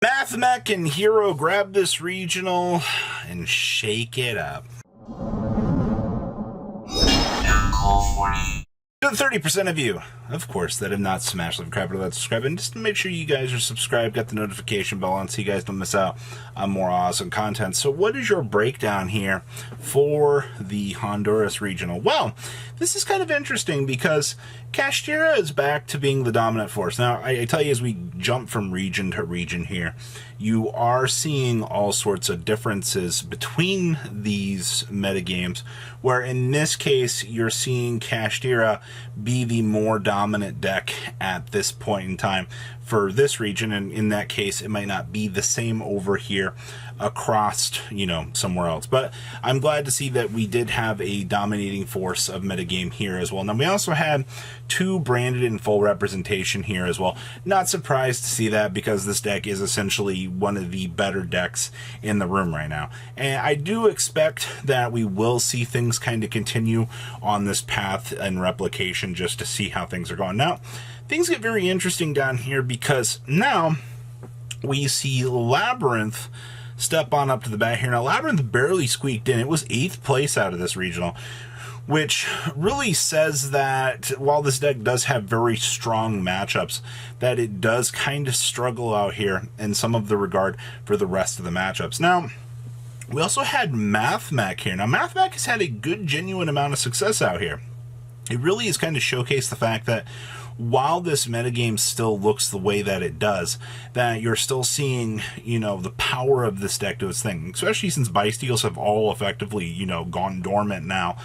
Mathmech and Hero, grab this regional and shake it up. To the 30% of you, of course, that have not smashed the crap out of that subscribe, and just to make sure you guys are subscribed, got the notification bell on so you guys don't miss out on more awesome content. So what is your breakdown here for the Honduras regional? Well, this is kind of interesting because Kashtira is back to being the dominant force. Now, I tell you, as we jump from region to region here, you are seeing all sorts of differences between these metagames, where in this case, you're seeing Kashtira be the more dominant deck at this point in time for this region, and in that case, it might not be the same over here across, somewhere else. But I'm glad to see that we did have a dominating force of metagame here as well. Now, we also had two branded in full representation here as well. Not surprised to see that because this deck is essentially one of the better decks in the room right now. And I do expect that we will see things kind of continue on this path and replication just to see how things are going. Now, things get very interesting down here because now we see Labyrinth step on up to the bat here. Now, Labyrinth barely squeaked in. It was 8th place out of this regional, which really says that while this deck does have very strong matchups, that it does kind of struggle out here in some of the regard for the rest of the matchups. Now, we also had Mathmech here. Now, Mathmech has had a good, genuine amount of success out here. It really has kind of showcased the fact that while this metagame still looks the way that it does, that you're still seeing, the power of this deck do its thing. Especially since Bystials have all effectively, gone dormant now.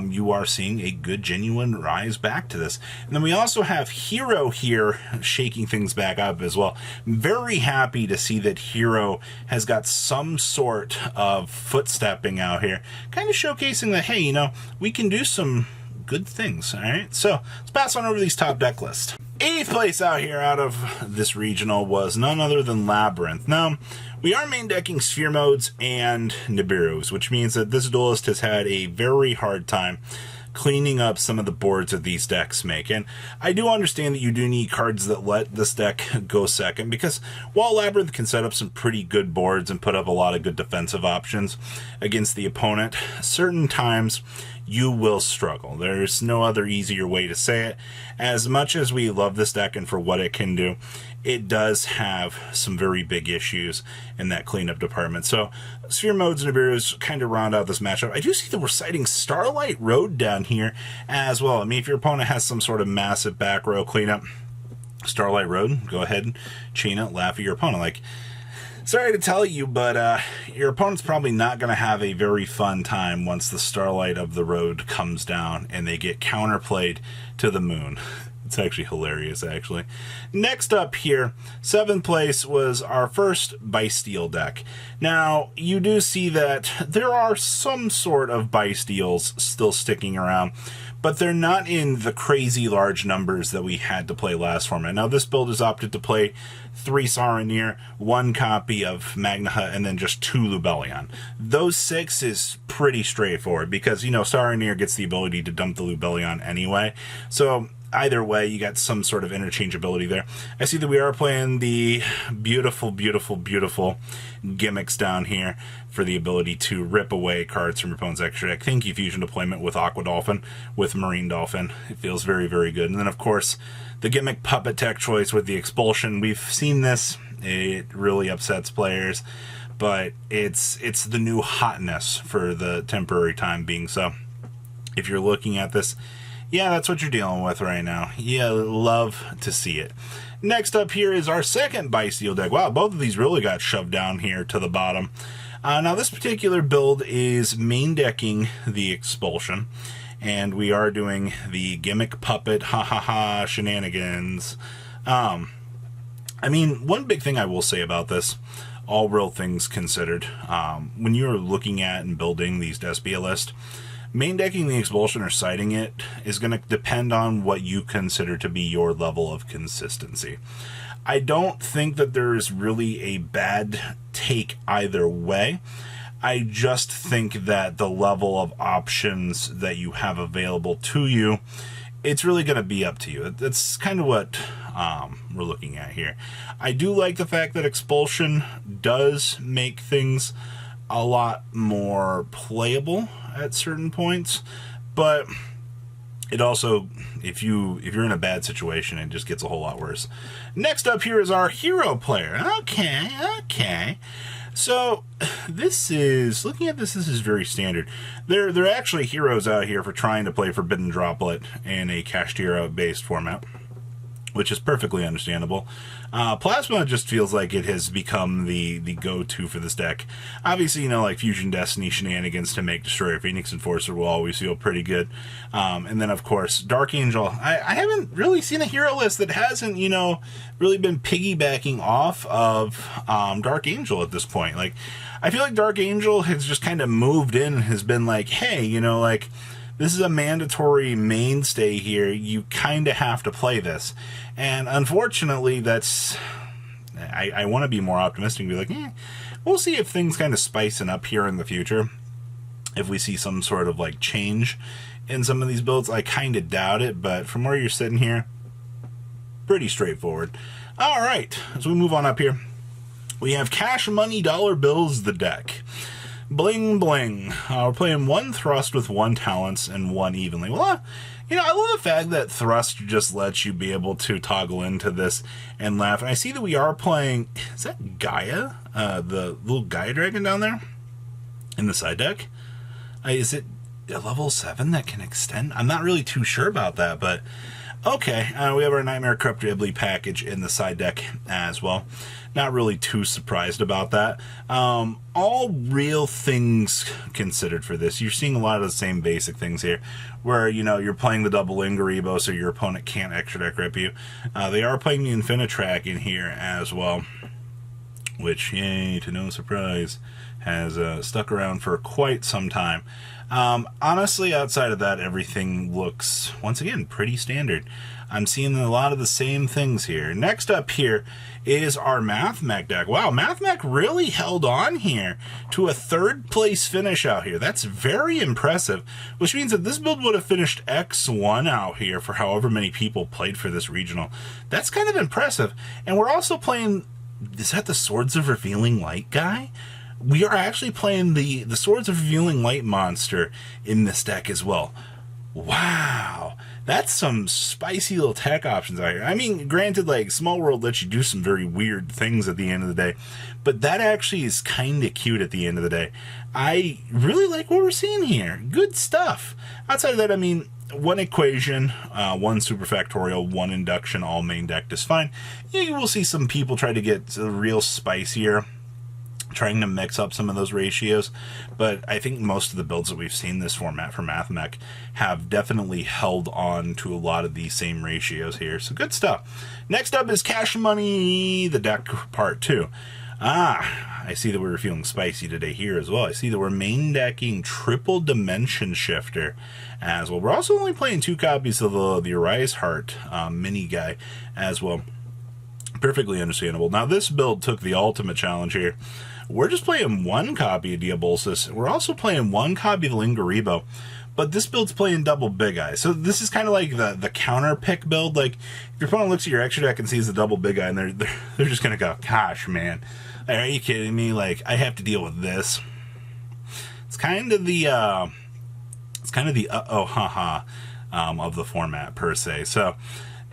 You are seeing a good, genuine rise back to this. And then we also have Hero here shaking things back up as well. Very happy to see that Hero has got some sort of footstepping out here. Kind of showcasing that, hey, we can do some good things. All right, so let's pass on over these top deck lists. 8th place out here out of this regional was none other than Labyrinth. Now, we are main decking Sphere Modes and Nibiru's, which means that this duelist has had a very hard time cleaning up some of the boards that these decks make. And I do understand that you do need cards that let this deck go second, because while Labyrinth can set up some pretty good boards and put up a lot of good defensive options against the opponent, certain times you will struggle. There's no other easier way to say it. As much as we love this deck and for what it can do, it does have some very big issues in that cleanup department. So Sphere Modes and Nibiru's kind of round out this matchup. I do see that we're citing Starlight Road down here as well. I mean, if your opponent has some sort of massive back row cleanup, Starlight Road, go ahead and chain it, laugh at your opponent. Like, sorry to tell you, but your opponent's probably not going to have a very fun time once the Starlight of the Road comes down and they get counterplayed to the moon. It's actually hilarious, actually. Next up here, 7th place was our first Bystial deck. Now, you do see that there are some sort of Bystials still sticking around, but they're not in the crazy large numbers that we had to play last format. Now, this build has opted to play 3 Saronir, 1 copy of Magnaha, and then just 2 Lubellion. Those 6 is pretty straightforward because, Saronir gets the ability to dump the Lubellion anyway. So either way, you got some sort of interchangeability there. I see that we are playing the beautiful, beautiful, beautiful gimmicks down here for the ability to rip away cards from your opponent's extra deck. Thank you, Fusion Deployment with Aqua Dolphin, with Marine Dolphin. It feels very, very good. And then, of course, the gimmick Puppet tech choice with the Expulsion. We've seen this. It really upsets players, but it's the new hotness for the temporary time being. So if you're looking at this, yeah, that's what you're dealing with right now. Yeah, love to see it. Next up here is our second Bystial deck. Wow, both of these really got shoved down here to the bottom. Now, this particular build is main decking the Expulsion, and we are doing the Gimmick Puppet shenanigans. I mean, one big thing I will say about this, all real things considered, when you're looking at and building these Despia list, main decking the Expulsion or citing it is going to depend on what you consider to be your level of consistency. I don't think that there is really a bad take either way. I just think that the level of options that you have available to you, it's really going to be up to you. That's kind of what we're looking at here. I do like the fact that Expulsion does make things a lot more playable at certain points, but it also, if you're in a bad situation, it just gets a whole lot worse. Next up here is our hero player. Okay. So this is, looking at this is very standard. There are actually heroes out here for trying to play Forbidden Droplet in a Kashtira based format, which is perfectly understandable. Plasma just feels like it has become the go-to for this deck. Obviously, you know, like Fusion Destiny shenanigans to make Destroyer Phoenix Enforcer will always feel pretty good. And then, of course, Dark Angel. I haven't really seen a hero list that hasn't, you know, really been piggybacking off of Dark Angel at this point. Like, I feel like Dark Angel has just kind of moved in and has been like, hey, you know, like, this is a mandatory mainstay here. You kind of have to play this. And unfortunately, that's... I want to be more optimistic and be like, we'll see if things kind of spicing up here in the future. If we see some sort of, like, change in some of these builds. I kind of doubt it, but from where you're sitting here, pretty straightforward. All right, as we move on up here, we have Cash Money Dollar Bills, the deck. Bling bling. We're playing 1 Thrust with 1 Talents and 1 Evenly. Well, you know, I love the fact that Thrust just lets you be able to toggle into this and laugh. And I see that we are playing, is that Gaia? The little Gaia dragon down there in the side deck? Is it a level 7 that can extend? I'm not really too sure about that, but okay. We have our Nightmare Corrupt Ghibli package in the side deck as well. Not really too surprised about that. All real things considered for this. You're seeing a lot of the same basic things here, where, you know, you're playing the double Ingaribo, so your opponent can't extra deck rip you. They are playing the Infinitrack in here as well, which, yay, to no surprise, has stuck around for quite some time. Honestly, outside of that, everything looks, once again, pretty standard. I'm seeing a lot of the same things here. Next up here is our Mathmech deck. Wow, Mathmech really held on here to a 3rd place finish out here. That's very impressive, which means that this build would have finished X1 out here for however many people played for this regional. That's kind of impressive. And we're also playing, is that the Swords of Revealing Light guy? We are actually playing the Swords of Revealing Light monster in this deck as well. Wow, that's some spicy little tech options out here. I mean, granted, like, Small World lets you do some very weird things at the end of the day, but that actually is kind of cute at the end of the day. I really like what we're seeing here. Good stuff. Outside of that, I mean, 1 Equation, 1 Superfactorial, 1 Induction, all main decked is fine. You will see some people try to get real spicier, trying to mix up some of those ratios, but I think most of the builds that we've seen this format for Mathmech have definitely held on to a lot of these same ratios here, so good stuff. Next up is Cash Money, the deck part 2. I see that we were feeling spicy today here as well. I see that we're main decking Triple Dimension Shifter as well. We're also only playing 2 copies of the Arise Heart mini guy as well. Perfectly understandable. Now, this build took the ultimate challenge here. We're just playing 1 copy of Diabolsis. We're also playing 1 copy of the Ingaribo, but this build's playing double Big Eye. So this is kind of like the counter pick build. Like, if your opponent looks at your extra deck and sees the double Big Eye, and they're just gonna go, gosh, man, are you kidding me? Like, I have to deal with this. It's kind of the of the format per se. So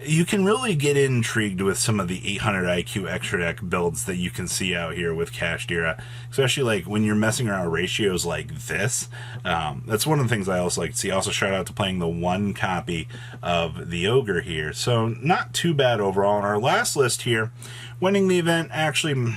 you can really get intrigued with some of the 800 IQ extra deck builds that you can see out here with Kashtira, especially like when you're messing around ratios like this. That's one of the things I also like to see. Also, shout out to playing the 1 copy of the Ogre here. So not too bad overall. In our last list here, winning the event, actually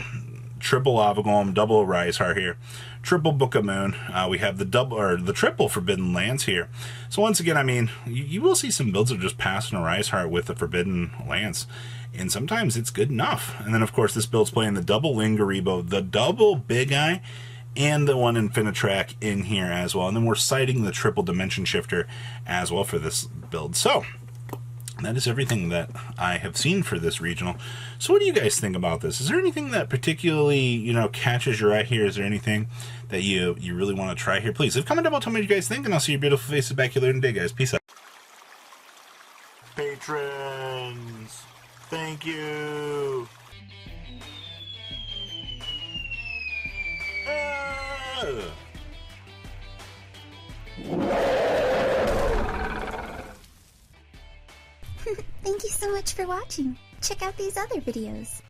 triple Avagolem, double Rise Heart here, triple Book of Moon. We have the triple Forbidden Lance here. So once again, I mean, you will see some builds of just passing a Rise Heart with the Forbidden Lance, and sometimes it's good enough. And then, of course, this build's playing the double Ingaribo, the double Big Eye, and the 1 Infinitrack in here as well. And then we're citing the Triple Dimension Shifter as well for this build. So that is everything that I have seen for this regional. So what do you guys think about this? Is there anything that particularly, you know, catches your eye here? Is there anything that you really want to try here? Please leave a comment down below, tell me what you guys think, and I'll see your beautiful faces back here later in the day, guys. Peace out. Patrons! Thank you. Thank you so much for watching. Check out these other videos.